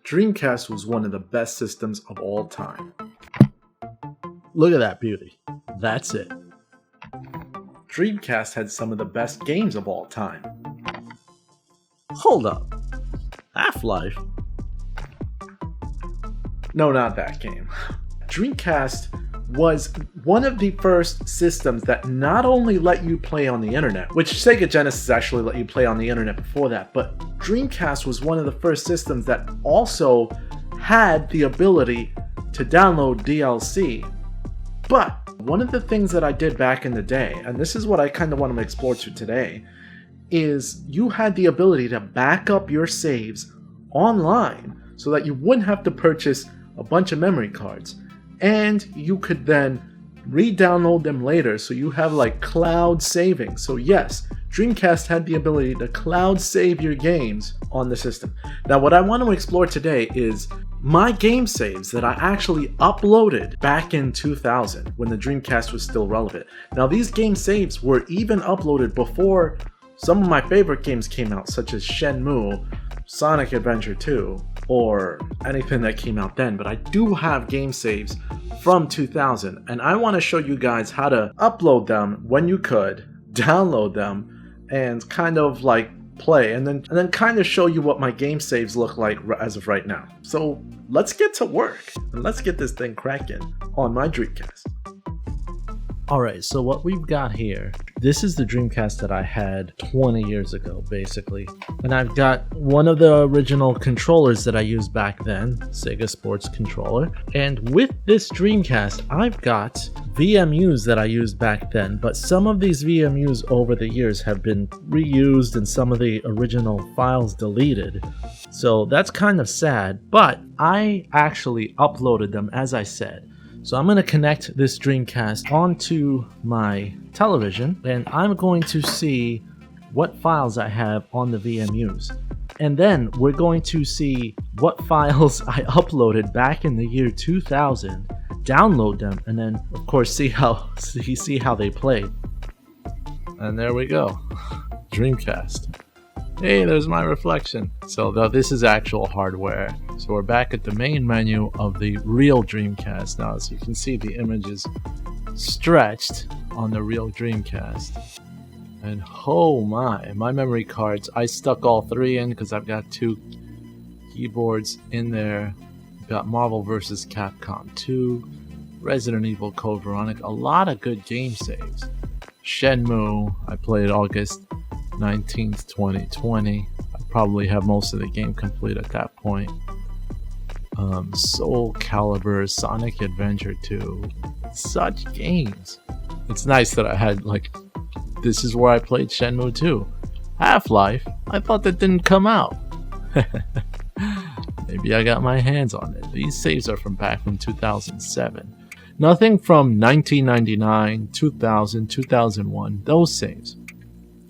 Dreamcast was one of the best systems of all time. Look at that beauty. That's it. Dreamcast had some of the best games of all time. Hold up. Half-Life? No, not that game. Dreamcast was one of the first systems that not only let you play on the internet, which Sega Genesis actually let you play on the internet before that, but Dreamcast was one of the first systems that also had the ability to download DLC. But one of the things that I did back in the day, and this is what I kind of want to explore to today, is you had the ability to back up your saves online so that you wouldn't have to purchase a bunch of memory cards. And you could then re-download them later, so you have like cloud saving. So yes, Dreamcast had the ability to cloud save your games on the system. Now what I want to explore today is my game saves that I actually uploaded back in 2000 when the Dreamcast was still relevant. Now these game saves were even uploaded before some of my favorite games came out, such as Shenmue, Sonic Adventure 2, or anything that came out then, but I do have game saves from 2000, and I want to show you guys how to upload them when you could, download them, and kind of like play, and then kind of show you what my game saves look like as of right now. So let's get to work, and let's get this thing cracking on my Dreamcast. Alright, so what we've got here, this is the Dreamcast that I had 20 years ago, basically. And I've got one of the original controllers that I used back then, Sega Sports Controller. And with this Dreamcast, I've got VMUs that I used back then, but some of these VMUs over the years have been reused and some of the original files deleted. So that's kind of sad, but I actually uploaded them, as I said. So I'm going to connect this Dreamcast onto my television, and I'm going to see what files I have on the VMUs. And then we're going to see what files I uploaded back in the year 2000, download them, and then of course see how they played. And there we go. Dreamcast. Hey, there's my reflection. So this is actual hardware. So we're back at the main menu of the real Dreamcast now. As you can see, the image is stretched on the real Dreamcast. And oh my memory cards, I stuck all three in because I've got two keyboards in there. I've got Marvel vs. Capcom 2, Resident Evil Code Veronica, a lot of good game saves. Shenmue, I played August 19th, 2020. I probably have most of the game complete at that point. Soul Calibur, Sonic Adventure 2, such games. It's nice that I had, like, this is where I played Shenmue 2. Half-Life, I thought that didn't come out. Maybe I got my hands on it. These saves are from back from 2007. Nothing from 1999, 2000, 2001, those saves.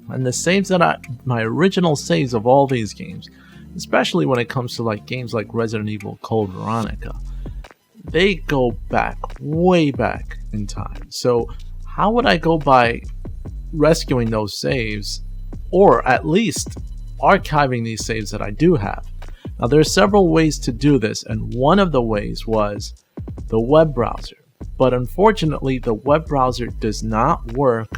And the saves that my original saves of all these games, especially when it comes to like games like Resident Evil Code Veronica, they go back, way back in time. So how would I go by rescuing those saves, or at least archiving these saves that I do have? Now there are several ways to do this, and one of the ways was the web browser. But unfortunately, the web browser does not work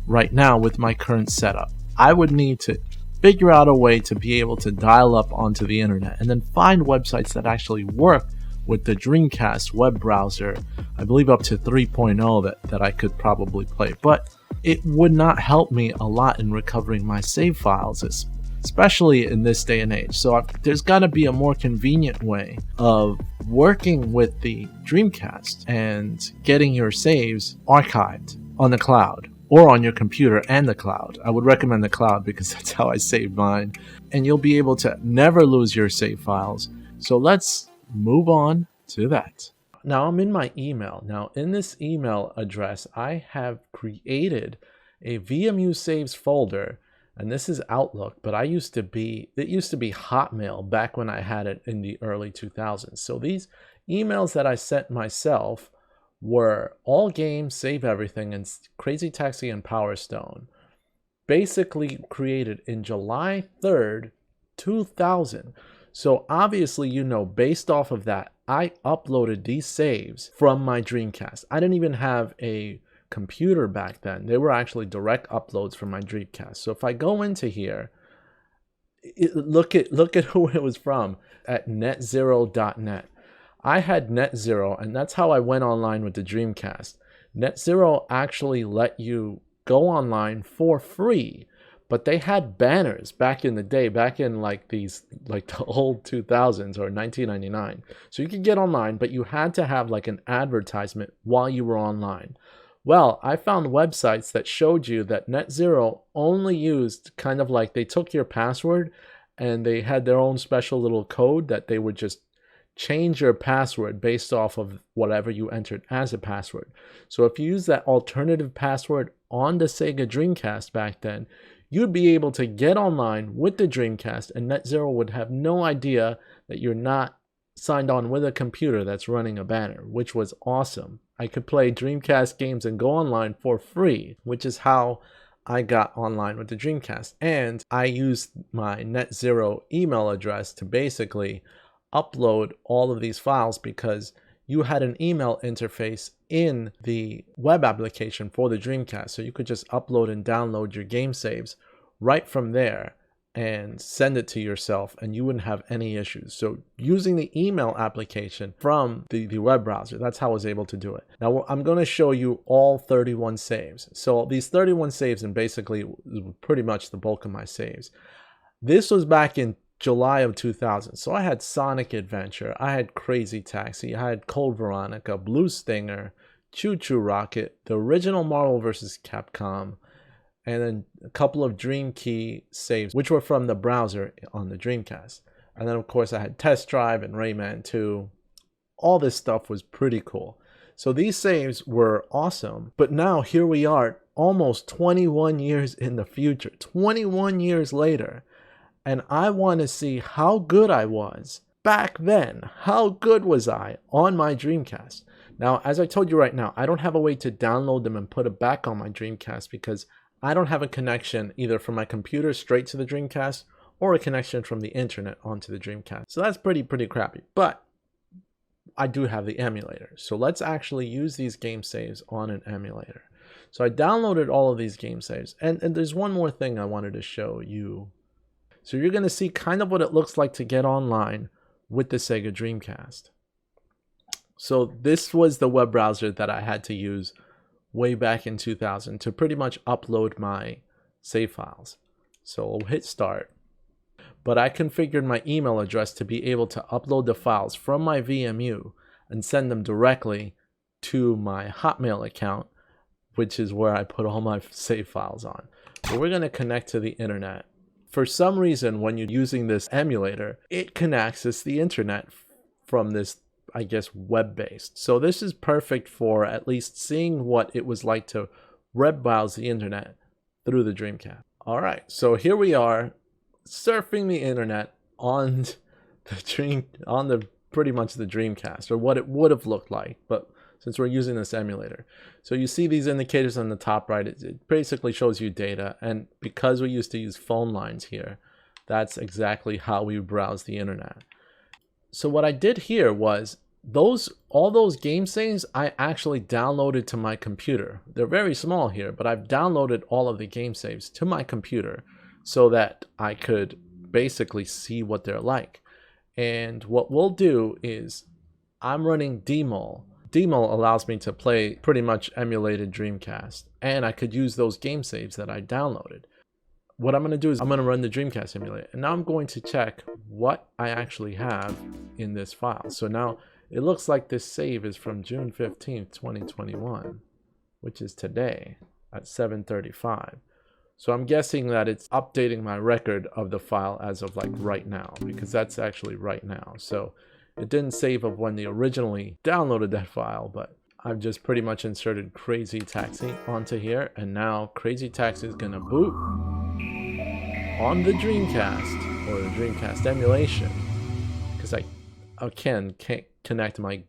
right now with my current setup. I would need to figure out a way to be able to dial up onto the internet and then find websites that actually work with the Dreamcast web browser. I believe up to 3.0 that I could probably play, but it would not help me a lot in recovering my save files, especially in this day and age. So there's got to be a more convenient way of working with the Dreamcast and getting your saves archived on the cloud or on your computer and the cloud. I would recommend the cloud because that's how I saved mine, and you'll be able to never lose your save files. So let's move on to that. Now I'm in my email. Now in this email address, I have created a VMU saves folder, and this is Outlook, but it used to be Hotmail back when I had it in the early 2000s. So these emails that I sent myself were All Games, Save Everything, and Crazy Taxi and Power Stone, basically created in July 3rd, 2000. So obviously, based off of that, I uploaded these saves from my Dreamcast. I didn't even have a computer back then. They were actually direct uploads from my Dreamcast. So if I go into here, look at who it was from, at netzero.net. I had Netzero, and that's how I went online with the Dreamcast. Netzero actually let you go online for free, but they had banners back in the day, back in like the old 2000s or 1999. So you could get online, but you had to have like an advertisement while you were online. Well, I found websites that showed you that Netzero only used kind of like, they took your password and they had their own special little code that they would just change your password based off of whatever you entered as a password. So if you use that alternative password on the Sega Dreamcast back then, you'd be able to get online with the Dreamcast, and Netzero would have no idea that you're not signed on with a computer that's running a banner, which was awesome. I could play Dreamcast games and go online for free, which is how I got online with the Dreamcast. And I used my Netzero email address to basically upload all of these files, because you had an email interface in the web application for the Dreamcast. So you could just upload and download your game saves right from there and send it to yourself, and you wouldn't have any issues. So using the email application from the web browser, that's how I was able to do it. Now I'm going to show you all 31 saves. So these 31 saves, and basically pretty much the bulk of my saves. This was back in July of 2000. So I had Sonic Adventure, I had Crazy Taxi, I had Cold Veronica, Blue Stinger, Choo Choo Rocket, the original Marvel vs. Capcom, and then a couple of Dream Key saves, which were from the browser on the Dreamcast. And then of course I had Test Drive and Rayman 2. All this stuff was pretty cool. So these saves were awesome. But now here we are, almost 21 years in the future, 21 years later. And I want to see how good I was back then. How good was I on my Dreamcast? Now, as I told you right now, I don't have a way to download them and put it back on my Dreamcast, because I don't have a connection either from my computer straight to the Dreamcast or a connection from the internet onto the Dreamcast. So that's pretty crappy. But I do have the emulator. So let's actually use these game saves on an emulator. So I downloaded all of these game saves. And there's one more thing I wanted to show you. So you're going to see kind of what it looks like to get online with the Sega Dreamcast. So this was the web browser that I had to use way back in 2000 to pretty much upload my save files. So I'll hit start. But I configured my email address to be able to upload the files from my VMU and send them directly to my Hotmail account, which is where I put all my save files on. But we're going to connect to the internet. For some reason, when you're using this emulator, it can access the internet from this, I guess, web-based. So this is perfect for at least seeing what it was like to web browse the internet through the Dreamcast. All right, so here we are surfing the internet on the pretty much the Dreamcast, or what it would have looked like, but since we're using this emulator. So you see these indicators on the top right, it basically shows you data, and because we used to use phone lines here, that's exactly how we browse the internet. So what I did here was all those game saves I actually downloaded to my computer. They're very small here, but I've downloaded all of the game saves to my computer so that I could basically see what they're like. And what we'll do is I'm running Dmol. Dmol allows me to play pretty much emulated Dreamcast, and I could use those game saves that I downloaded. What I'm going to do is I'm going to run the Dreamcast emulator, and now I'm going to check what I actually have in this file. So now it looks like this save is from June 15th, 2021, which is today at 7:35. So I'm guessing that it's updating my record of the file as of like right now, because that's actually right now. So it didn't save of when they originally downloaded that file, but I've just pretty much inserted Crazy Taxi onto here, and now Crazy Taxi is gonna boot on the Dreamcast, or the Dreamcast emulation, because I can't connect my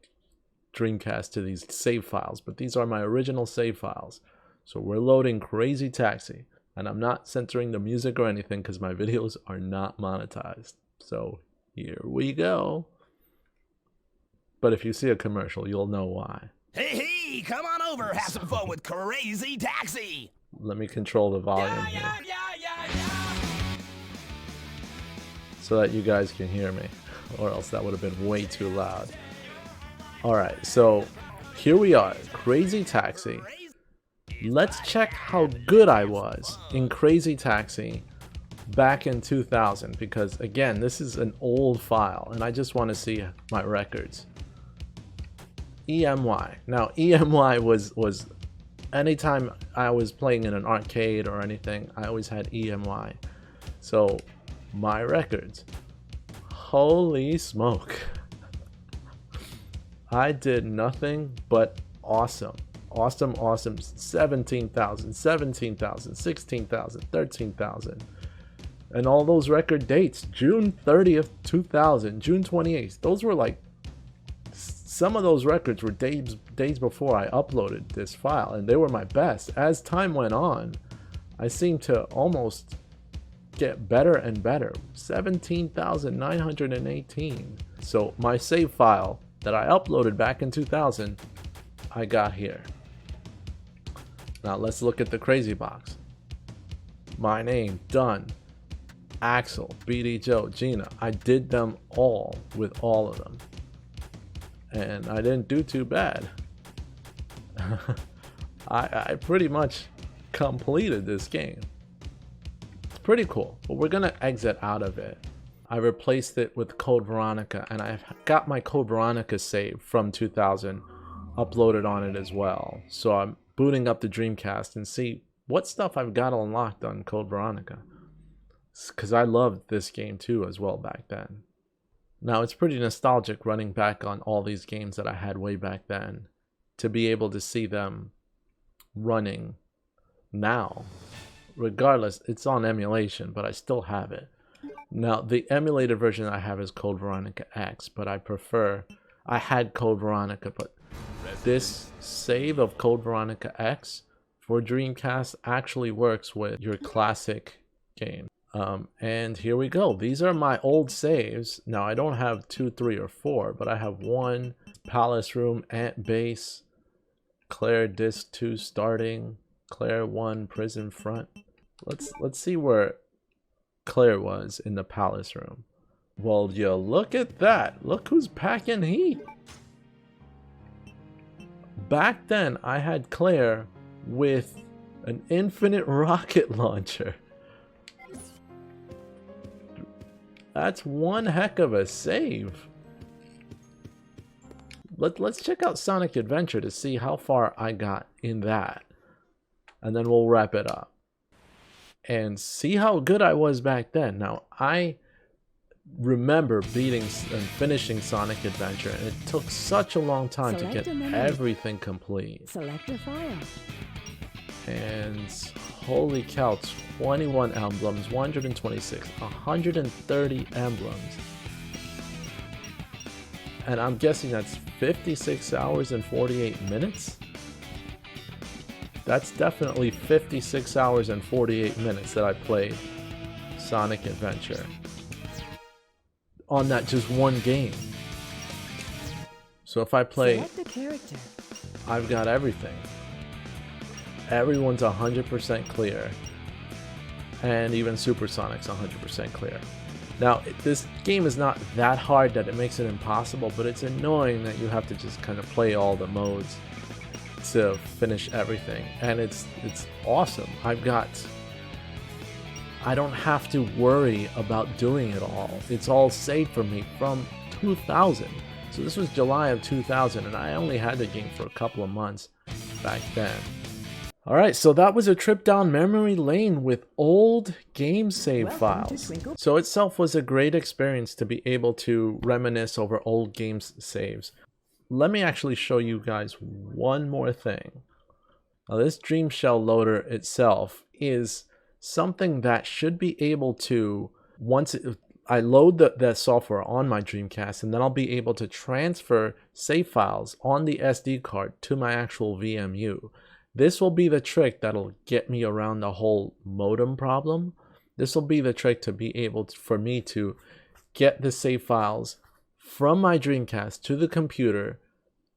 Dreamcast to these save files, but these are my original save files. So we're loading Crazy Taxi, and I'm not censoring the music or anything because my videos are not monetized. So Here we go. But if you see a commercial, you'll know why. Hey, come on over, have some fun with Crazy Taxi. Let me control the volume here so that you guys can hear me, or else that would have been way too loud. Alright, so here we are, Crazy Taxi. Let's check how good I was in Crazy Taxi back in 2000, because again, this is an old file and I just want to see my records. EMY. Now EMY was anytime I was playing in an arcade or anything, I always had EMY. So my records, holy smoke. I did nothing but awesome. Awesome. 17,000, 17,000, 16,000, 13,000. And all those record dates, June 30th, 2000, June 28th. Those were like, some of those records were days before I uploaded this file, and they were my best. As time went on, I seemed to almost get better and better. 17,918. So my save file that I uploaded back in 2000, I got here. Now let's look at the crazy box. My name, done. Axel, BD Joe, Gina. I did them all with all of them. And I didn't do too bad. I pretty much completed this game. It's pretty cool, but we're gonna exit out of it. I replaced it with Code Veronica, and I've got my Code Veronica save from 2000 uploaded on it as well. So I'm booting up the Dreamcast and see what stuff I've got unlocked on Code Veronica, because I loved this game too as well back then. Now it's pretty nostalgic running back on all these games that I had way back then, to be able to see them running now. Regardless, it's on emulation, but I still have it. Now the emulated version I have is Code Veronica X, but I had Code Veronica, but this save of Code Veronica X for Dreamcast actually works with your classic game. And here we go. These are my old saves. Now I don't have 2, 3, or 4, but I have 1, Palace Room, Ant Base, Claire Disc 2 starting, Claire 1 Prison Front. Let's see where Claire was in the Palace Room. Well, you look at that. Look who's packing heat. Back then, I had Claire with an infinite rocket launcher. That's one heck of a save. Let's check out Sonic Adventure to see how far I got in that. And then we'll wrap it up. And see how good I was back then. Now, I remember beating and finishing Sonic Adventure, and it took such a long time to get everything complete. Select a file. And holy cow, 21 emblems, 126, 130 emblems. And I'm guessing that's 56 hours and 48 minutes? That's definitely 56 hours and 48 minutes that I played Sonic Adventure on that just one game. So if I play, Select a character. I've got everything. Everyone's 100% clear. And even Supersonic's 100% clear. Now, this game is not that hard that it makes it impossible, but it's annoying that you have to just kind of play all the modes to finish everything. And it's awesome. I don't have to worry about doing it all. It's all saved for me from 2000. So this was July of 2000, and I only had the game for a couple of months back then. Alright, so that was a trip down memory lane with old game save files. So itself was a great experience to be able to reminisce over old games saves. Let me actually show you guys one more thing. Now this Dream Shell loader itself is something that should be able to, once I load that software on my Dreamcast, and then I'll be able to transfer save files on the SD card to my actual VMU. This will be the trick that'll get me around the whole modem problem. This will be the trick to be able for me to get the save files from my Dreamcast to the computer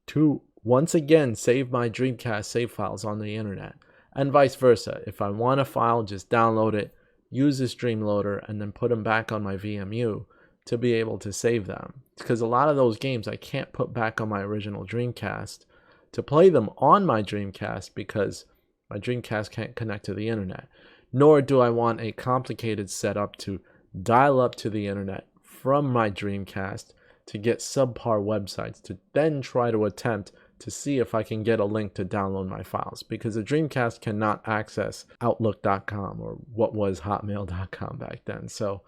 to once again save my Dreamcast save files on the internet, and vice versa. If I want a file, just download it, use this Dream Loader, and then put them back on my VMU to be able to save them. Because a lot of those games I can't put back on my original Dreamcast to play them on my Dreamcast because my Dreamcast can't connect to the internet. Nor do I want a complicated setup to dial up to the internet from my Dreamcast to get subpar websites to then try to attempt to see if I can get a link to download my files, because the Dreamcast cannot access Outlook.com or what was Hotmail.com back then. So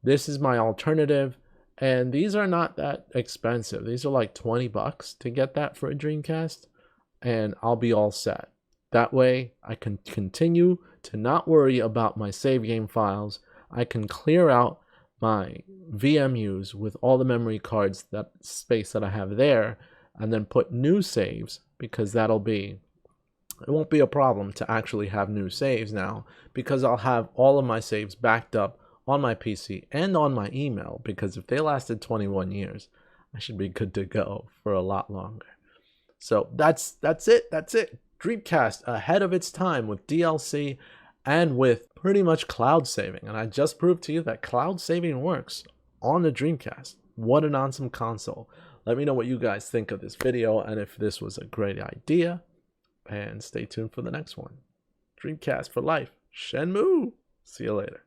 this is my alternative, and these are not that expensive. These are like $20 to get that for a Dreamcast, and I'll be all set. That way I can continue to not worry about my save game files. I can clear out my VMUs with all the memory cards, that space that I have there, and then put new saves, because it won't be a problem to actually have new saves now, because I'll have all of my saves backed up on my PC and on my email, because if they lasted 21 years, I should be good to go for a lot longer. So that's it. Dreamcast ahead of its time with DLC and with pretty much cloud saving. And I just proved to you that cloud saving works on the Dreamcast. What an awesome console. Let me know what you guys think of this video and if this was a great idea. And stay tuned for the next one. Dreamcast for life. Shenmue. See you later.